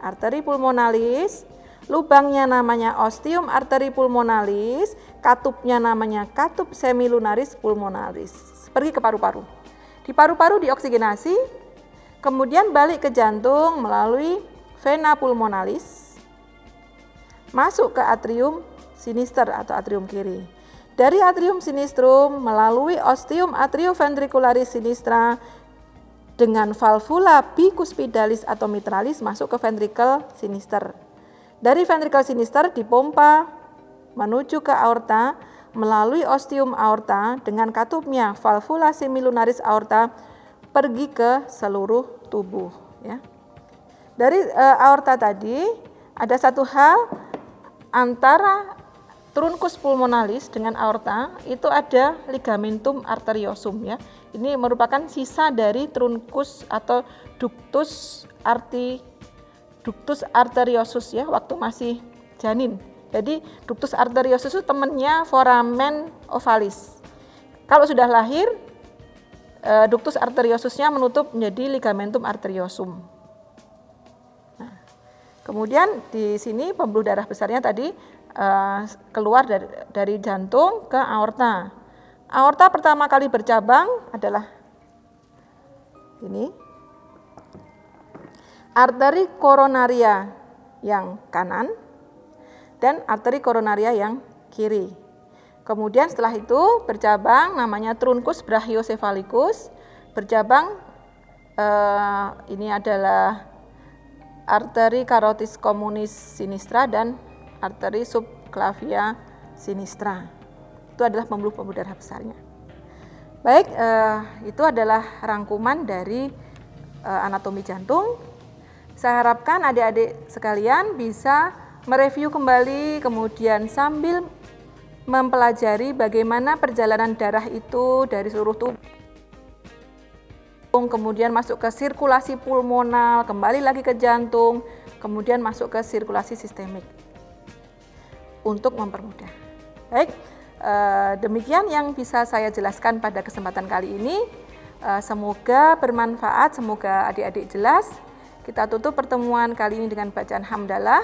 arteri pulmonalis, lubangnya namanya ostium arteri pulmonalis, katupnya namanya katup semilunaris pulmonalis. Pergi ke paru-paru. Di paru-paru dioksigenasi, kemudian balik ke jantung melalui vena pulmonalis, masuk ke atrium sinister atau atrium kiri. Dari atrium sinistrum melalui ostium atrioventricularis sinistra dengan valvula bicuspidalis atau mitralis masuk ke ventricle sinister. Dari ventricle sinister dipompa menuju ke aorta melalui ostium aorta dengan katupnya valvula semilunaris aorta pergi ke seluruh tubuh ya. Dari aorta tadi ada satu hal, antara truncus pulmonalis dengan aorta itu ada ligamentum arteriosum ya. Ini merupakan sisa dari truncus atau ductus arteriosus ya, waktu masih janin. Jadi ductus arteriosus itu temannya foramen ovalis. Kalau sudah lahir, ductus arteriosusnya menutup menjadi ligamentum arteriosum. Nah, kemudian di sini pembuluh darah besarnya tadi keluar dari jantung ke aorta. Aorta pertama kali bercabang adalah ini, arteri koronaria yang kanan dan arteri koronaria yang kiri. Kemudian setelah itu bercabang namanya truncus brachiocephalicus, bercabang ini adalah arteri carotis communis sinistra dan arteri subclavia sinistra. Itu adalah pembuluh darah besarnya. Baik, itu adalah rangkuman dari anatomi jantung. Saya harapkan adik-adik sekalian bisa mereview kembali, kemudian sambil mempelajari bagaimana perjalanan darah itu dari seluruh tubuh, kemudian masuk ke sirkulasi pulmonal, kembali lagi ke jantung, kemudian masuk ke sirkulasi sistemik untuk mempermudah. Baik, demikian yang bisa saya jelaskan pada kesempatan kali ini. Semoga bermanfaat, semoga adik-adik jelas. Kita tutup pertemuan kali ini dengan bacaan hamdalah,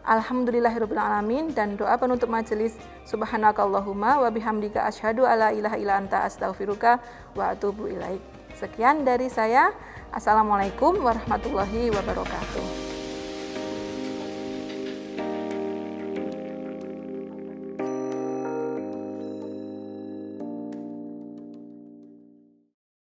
alhamdulillahirabbil alamin, dan doa penutup majelis, subhanakallahumma wa bihamdika asyhadu alla ilaha illa anta astaghfiruka wa atubu ilaik. Sekian dari saya. Assalamualaikum warahmatullahi wabarakatuh.